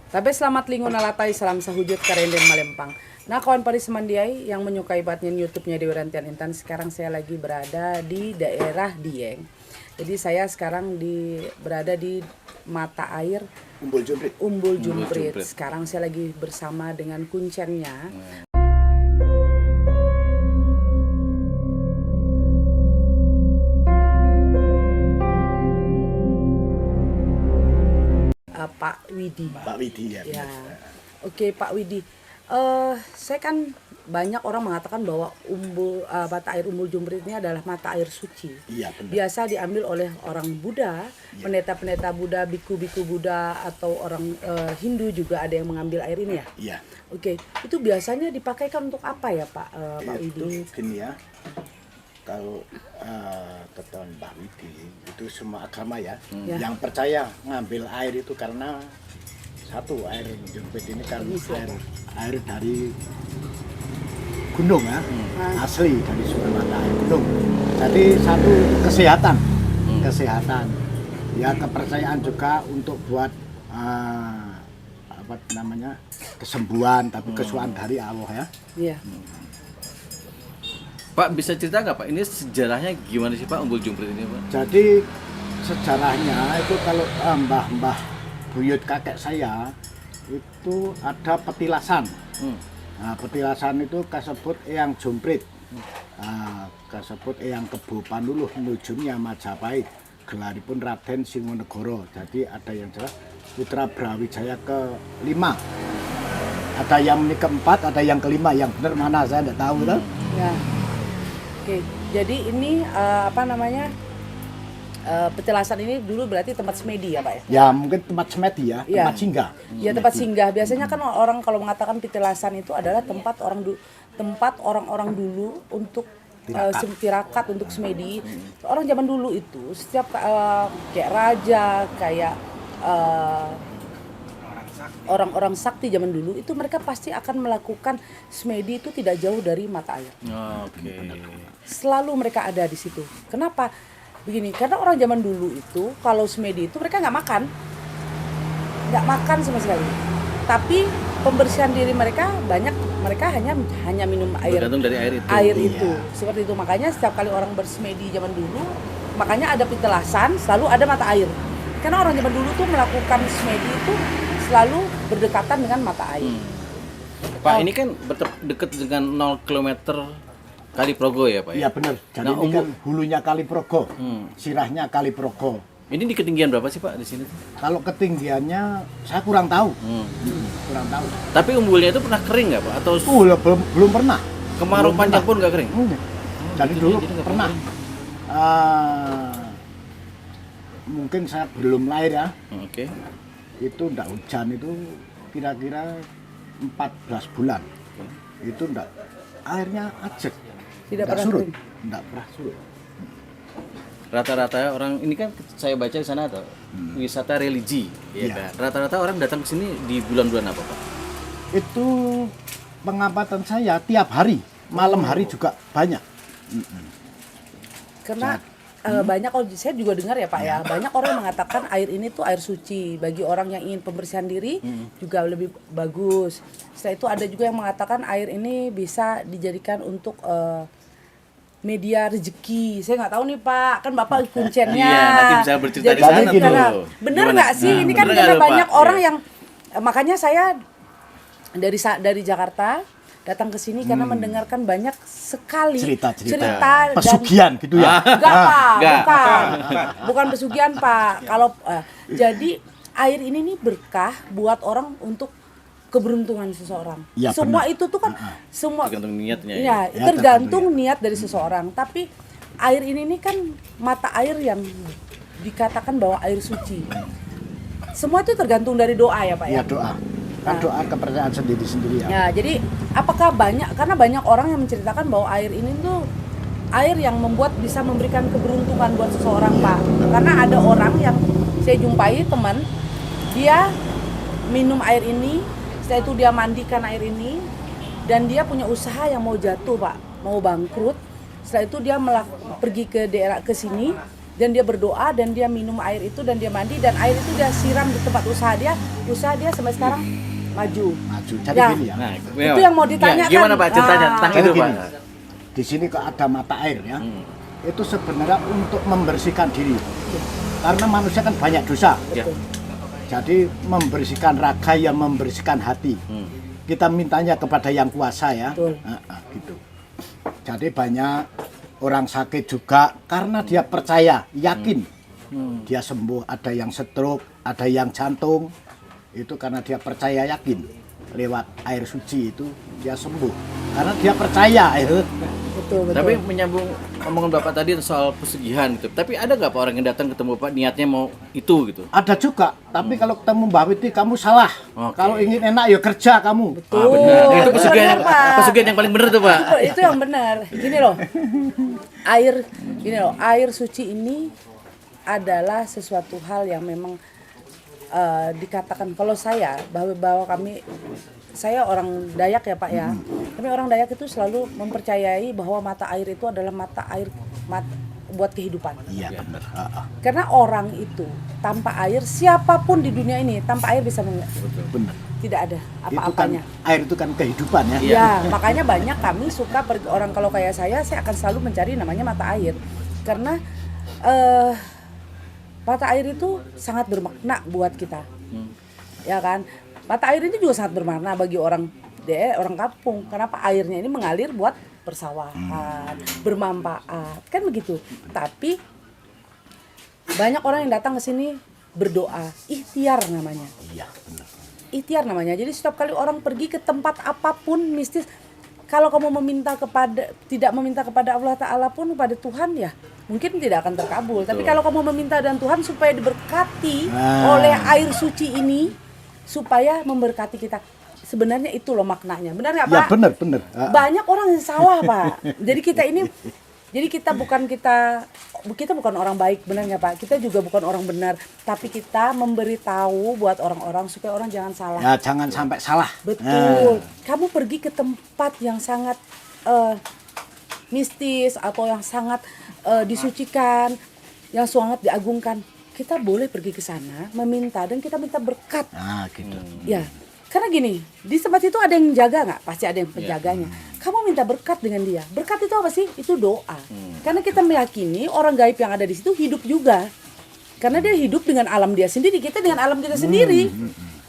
Tapi selamat lingun alatai salam sahujud karenden malempang. Nah kawan Paris Mandiai yang menyukai batnya YouTube-nya Dewi Rantian Intan, sekarang saya lagi berada di daerah Dieng. Jadi saya sekarang berada di mata air Umbul Jumprit. Sekarang saya lagi bersama dengan kuncennya. Pak Widi. Pak Widi ya. Oke, Pak Widi. Saya kan banyak orang mengatakan bahwa mata air Umbul Jumprit ini adalah mata air suci. Iya, benar. Biasa diambil oleh orang Buddha, pendeta-pendeta Buddha, biku-biku Buddha atau orang Hindu juga ada yang mengambil air ini ya. Iya. Oke, itu biasanya dipakaikan untuk apa ya Pak Widi? Itu gini ya. Kalau ketahuan Pak Widi itu semua agama ya, yang percaya ngambil air itu karena satu, air Jumprit ini kan air dari gunung ya, asli dari sumber mata air gunung. Jadi satu kesehatan, ya kepercayaan juga untuk buat kesembuhan, tapi kesukaan dari Allah ya. Iya. Pak, bisa cerita nggak Pak, ini sejarahnya gimana sih Pak Umbul Jumprit ini Pak? Jadi sejarahnya itu kalau mbah-mbah buyut kakek saya itu ada petilasan. Nah, petilasan itu kasebut Eyang Jumprit, kasebut Eyang Kebo Panuluh nujumnya Majapahit, gelaripun Raden Singonegoro. Jadi ada yang jelas Putra Brawijaya ke-5. Ada yang ke-4, ada yang ke-5, yang benar mana saya tidak tahu tuh. Ya. Oke, jadi ini petilasan ini dulu berarti tempat semedi ya Pak ya? Ya mungkin tempat semedi ya, tempat singgah. Ya tempat singgah. Biasanya kan orang kalau mengatakan petilasan itu adalah tempat orang-orang dulu untuk tirakat untuk semedi. Orang zaman dulu itu setiap kayak raja, kayak orang-orang sakti zaman dulu itu mereka pasti akan melakukan semedi itu tidak jauh dari mata air. Oke. Selalu mereka ada di situ. Kenapa? Begini, karena orang zaman dulu itu kalau semedi itu mereka nggak makan sama sekali. Tapi pembersihan diri mereka banyak, mereka hanya minum air. Bergantung dari air itu. Air itu, seperti itu. Makanya setiap kali orang bersemedi zaman dulu, makanya ada petilasan, selalu ada mata air. Karena orang zaman dulu tuh melakukan semedi itu selalu berdekatan dengan mata air. Pak, ini kan dekat dengan 0 km Kali Progo ya Pak? Iya benar. Jadi ini kan hulunya Kali Progo, sirahnya Kali Progo. Ini di ketinggian berapa sih Pak di sini? Kalau ketinggiannya saya kurang tahu. Kurang tahu. Tapi umbulnya itu pernah kering nggak Pak? Atau belum pernah. Kemarau panjang pun nggak kering? Jadi dulu pernah. Mungkin saya belum lahir ya. Oke. Itu enggak hujan itu kira-kira 14 bulan. Itu enggak, airnya ajek. Tidak pernah surut. kering. Enggak pernah surut. Rata-rata orang ini kan saya baca di sana ada wisata religi, ya kan? Rata-rata orang datang ke sini di bulan-bulan apa Pak? Itu pengamatan saya tiap hari, malam hari juga banyak. Karena banyak, kalau saya juga dengar ya Pak ya, banyak orang yang mengatakan air ini tuh air suci. Bagi orang yang ingin pembersihan diri juga lebih bagus. Setelah itu ada juga yang mengatakan air ini bisa dijadikan untuk media rezeki. Saya nggak tahu nih Pak, kan Bapak kuncennya. Iya, nanti bisa bercerita di sana tuh. Bener nggak sih? Ini kan karena banyak orang yang, makanya saya dari Jakarta datang ke sini karena mendengarkan banyak sekali cerita pesugihan gitu ya. Enggak Pak, bukan pesugihan Pak. Kalau jadi air ini nih berkah buat orang untuk keberuntungan seseorang. Ya, semua benar. Itu tuh kan semua tergantung niatnya. Ya, tergantung niat dari seseorang. Tapi air ini nih kan mata air yang dikatakan bahwa air suci. Semua itu tergantung dari doa ya Pak ya. Ya doa. Kan doa kepercayaan sendiri-sendiri ya. Ya, jadi apakah karena banyak orang yang menceritakan bahwa air ini tuh air yang bisa memberikan keberuntungan buat seseorang Pak. Karena ada orang yang saya jumpai teman, dia minum air ini, setelah itu dia mandikan air ini, dan dia punya usaha yang mau jatuh Pak, mau bangkrut. Setelah itu dia pergi ke daerah ke sini, dan dia berdoa dan dia minum air itu dan dia mandi dan air itu dia siram di tempat usaha dia sampai sekarang maju. Jadi Ya. gini ya. Nah, Itu yang mau ditanyakan. Gimana Pak ceritanya tentang Jadi itu gini, Pak? di sini kok ada mata air ya. Itu sebenarnya untuk membersihkan diri. Karena manusia kan banyak dosa. Ya. Jadi membersihkan raga yang membersihkan hati. Kita mintanya kepada yang kuasa ya. Betul. Gitu. Jadi banyak orang sakit juga karena dia percaya, yakin dia sembuh. Ada yang stroke, ada yang jantung. Itu karena dia percaya, yakin lewat air suci itu dia sembuh. Karena dia percaya. Betul. Tapi menyambung omongan Bapak tadi soal pesugihan gitu. Tapi ada nggak Pak orang yang datang ketemu Bapak niatnya mau itu gitu? Ada juga, tapi kalau ketemu Mbak Witi kamu salah. Oke. Kalau ingin enak ya kerja kamu. Betul. Benar. Itu pesugihan, benar, Pak. pesugihan yang paling benar tuh Pak. Itu yang benar. Gini loh, air suci ini adalah sesuatu hal yang memang dikatakan kalau saya bahwa saya orang Dayak ya Pak ya. Kami orang Dayak itu selalu mempercayai bahwa mata air itu adalah mata air buat kehidupan. Iya benar. Karena orang itu tanpa air, siapapun di dunia ini tanpa air bisa Benar. tidak ada Itu kan apa-apanya. air itu kan kehidupan ya. Iya. Ya, makanya banyak kami suka pergi, orang kalau kayak saya akan selalu mencari namanya mata air. Karena mata air itu sangat bermakna buat kita. Ya kan? Mata air ini juga sangat bermakna bagi orang kampung. Kenapa airnya ini mengalir buat persawahan, bermanfaat. Kan begitu. Tapi banyak orang yang datang ke sini berdoa, ikhtiar namanya. Iya benar. Ikhtiar namanya. Jadi setiap kali orang pergi ke tempat apapun mistis, kalau kamu tidak meminta kepada Allah Ta'ala pun kepada Tuhan ya mungkin tidak akan terkabul. Tapi kalau kamu meminta dan Tuhan supaya diberkati oleh air suci ini, supaya memberkati kita. Sebenarnya itu loh maknanya. Benar nggak Pak? Ya benar. Banyak orang yang salah Pak. Jadi kita bukan orang baik, benar nggak Pak? Kita juga bukan orang benar, tapi kita memberitahu buat orang-orang supaya orang jangan salah. Ya jangan sampai salah. Betul. Kamu pergi ke tempat yang sangat mistis atau yang sangat disucikan, yang sangat diagungkan. Kita boleh pergi ke sana, meminta dan kita minta berkat. Nah gitu. Ya, karena gini, di tempat itu ada yang jaga nggak? Pasti ada yang penjaganya. Kamu minta berkat dengan dia. Berkat itu apa sih? Itu doa. Karena kita meyakini orang gaib yang ada di situ hidup juga. Karena dia hidup dengan alam dia sendiri, kita dengan alam kita sendiri.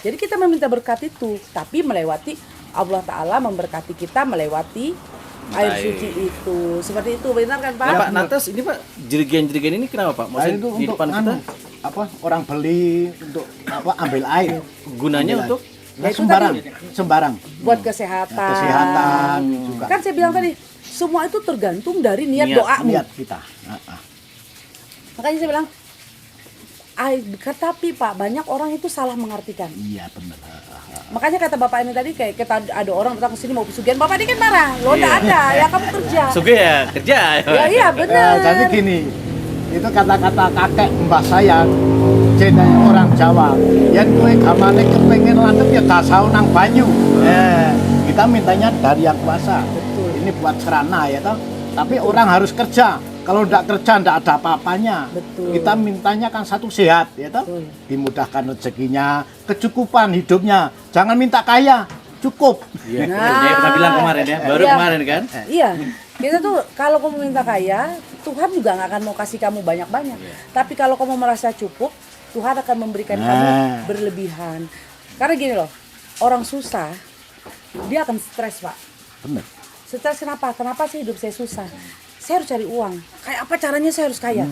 Jadi kita meminta berkat itu, tapi melewati Allah Ta'ala memberkati kita melewati air suci itu. Seperti itu, benar kan Pak? Nah, Pak, lantas ini Pak, jerigen-jerigen ini kenapa Pak? Maksudnya Air itu di untuk depan kita orang beli untuk ambil air. gunanya Ambil untuk air. Nah, sembarang. Buat kesehatan. Kesehatan juga. Kan saya bilang tadi, semua itu tergantung dari niat doamu. Niat kita. Makanya saya bilang, tapi Pak, banyak orang itu salah mengartikan. Iya benar. Makanya kata Bapak ini tadi, kayak kita ada orang datang ke sini mau pesugihan, Bapak ini kan marah. Lo enggak ada, ya kamu kerja. suge ya kerja. Ya iya benar. Jadi gini, itu kata-kata kakek mbah saya, jenenge orang Jawa. Yen kowe gamane kepengen landep ya dasau nang banyu. Kita mintanya dari yang kuasa. Betul. Ini buat serana ya toh. Tapi orang harus kerja. Kalau tidak kerja tidak ada apa-apanya. Betul. Kita mintanya kan satu sehat ya toh. Betul. Dimudahkan rezekinya, kecukupan hidupnya. Jangan minta kaya, cukup. Iya, Nah. dia pernah bilang kemarin ya, baru Iya. kemarin kan. Iya, kita tuh kalau kamu minta kaya, Tuhan juga nggak akan mau kasih kamu banyak-banyak. Tapi kalau kamu merasa cukup, Tuhan akan memberikan kamu berlebihan. Karena gini loh, orang susah, dia akan stres Pak. Benar. Stres kenapa? Kenapa sih hidup saya susah? Saya harus cari uang. Kayak apa caranya saya harus kaya?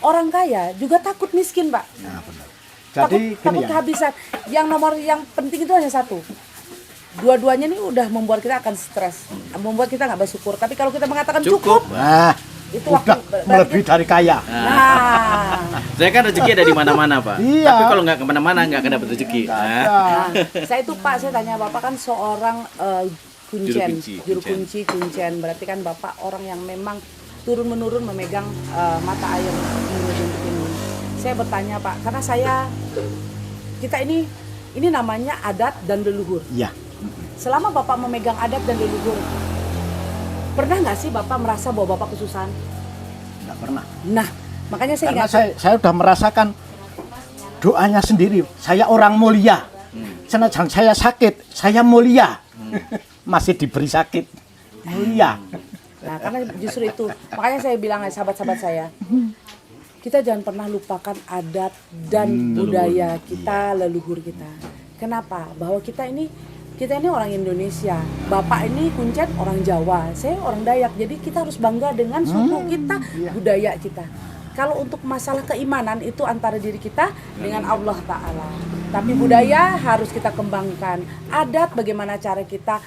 Orang kaya juga takut miskin Pak. Nah, benar. Takut Jadi gini ya. kehabisan. Yang penting itu hanya satu. Dua-duanya ini udah membuat kita akan stres, membuat kita nggak bersyukur. Tapi kalau kita mengatakan cukup, Nah, itu udah waktu melebihi dari kaya. Nah, Saya kan rezeki ada di mana-mana Pak. Iya. Tapi kalau nggak kemana-mana nggak akan dapat rezeki. nah, saya itu Pak, saya tanya Bapak kan seorang kuncen, Juru kuncen. Berarti kan Bapak orang yang memang turun-menurun memegang mata air ini. Saya bertanya Pak, karena kita ini namanya adat dan leluhur. Iya. Selama Bapak memegang adat dan leluhur, pernah nggak sih Bapak merasa bahwa Bapak kesusahan? Enggak pernah. Nah, Makanya saya Karena ingat saya udah merasakan doanya sendiri. Saya orang mulia. Senajan saya sakit, saya mulia. Masih diberi sakit. Mulia. Nah, karena justru itu, makanya saya bilang sahabat-sahabat saya, kita jangan pernah lupakan adat dan budaya kita, leluhur kita. Kenapa? Bahwa kita ini orang Indonesia. Bapak ini Kuncen orang Jawa, saya orang Dayak. Jadi kita harus bangga dengan suku kita, budaya kita. Kalau untuk masalah keimanan itu antara diri kita dengan Allah Ta'ala. Tapi budaya harus kita kembangkan. Adat bagaimana cara kita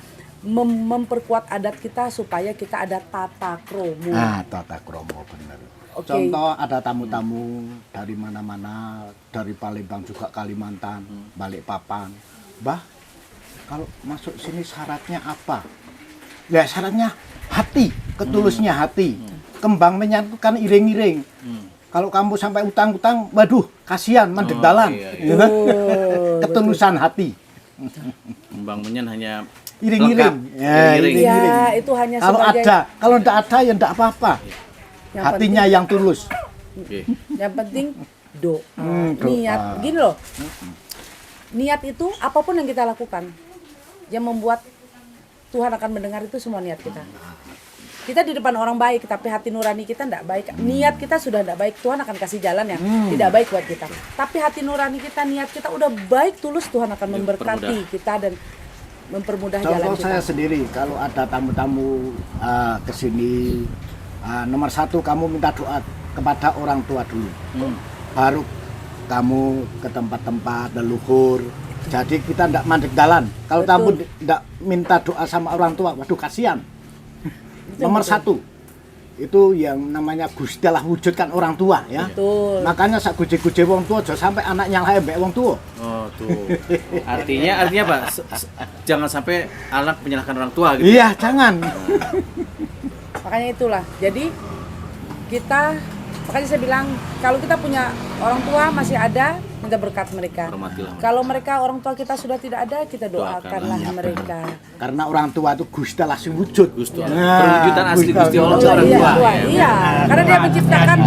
memperkuat adat kita supaya kita ada tata kromo. Nah, tata kromo benar. Oke. Contoh ada tamu-tamu dari mana-mana, dari Palembang juga Kalimantan, Balikpapan. Mbah, kalau masuk sini syaratnya apa? Ya syaratnya hati, ketulusnya hati. Kembang menyatu kan iring-iring. Kalau kamu sampai utang-utang, waduh, kasihan mandek dalan. Ya kan? Ketulusan hati. Kembang menyan hanya Iring-iring. lengkap. Ya, Iring-iring. Ya, itu hanya Kalau sebagai ada, kalau tidak ada ya tidak apa-apa. yang Hatinya yang tulus. Oke. yang penting doa, Doa. niat. Gini loh. Niat itu apapun yang kita lakukan yang membuat Tuhan akan mendengar itu semua niat kita. Kita di depan orang baik, tapi hati nurani kita tidak baik. Niat kita sudah tidak baik, Tuhan akan kasih jalan yang tidak baik buat kita. Tapi hati nurani kita, niat kita udah baik, tulus, Tuhan akan memberkati kita dan mempermudah jalan Contoh saya kita. sendiri, kalau ada tamu-tamu ke sini, nomor satu kamu minta doa kepada orang tua dulu. Baru kamu ke tempat-tempat leluhur. Jadi kita tidak mandek dalan. Kalau tamu tidak minta doa sama orang tua, waduh kasihan. Nomor satu, itu yang namanya Gusti Allah wujudkan orang tua ya. Betul. Makanya sak guje-guje wong tua, aja sampai anaknya lain mbek wong tua. Oh tuh. Artinya apa? Jangan sampai anak menyalahkan orang tua gitu. Iya, jangan. Makanya itulah. Jadi makanya saya bilang kalau kita punya orang tua masih ada, minta berkat mereka. Hormatilah. Kalau mereka orang tua kita sudah tidak ada, kita doakanlah Iya, mereka. Karena orang tua itu Gusti Allah sing wujud. Gusti Allah. Nah, Perwujudan asli Gusti Allah itu Oh, orang iya, tua. tua. Iya, karena dia menciptakan.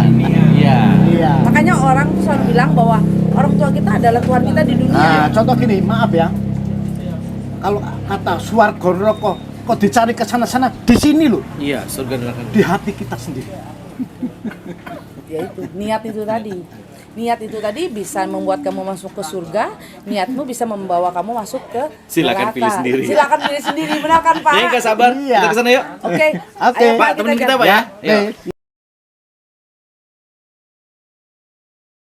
Iya. Iya. Makanya orang tuh selalu bilang bahwa orang tua kita adalah Tuhan kita di dunia. Nah, contoh gini, maaf ya. Kalau kata swarga neraka kok dicari ke sana-sana, di sini loh, Iya, surga neraka. di hati kita sendiri. Ya itu, niat itu tadi. Niat itu tadi bisa membuat kamu masuk ke surga, niatmu bisa membawa kamu masuk ke Silakan neraka. pilih sendiri. Silakan pilih sendiri, benar kan Pak? Ya, nggak sabar. Iya. Kita ke sana yuk. Oke. Oke. Ayo, Pak, kita temenin kita, jalan. Pak ya. Ya. Yuk.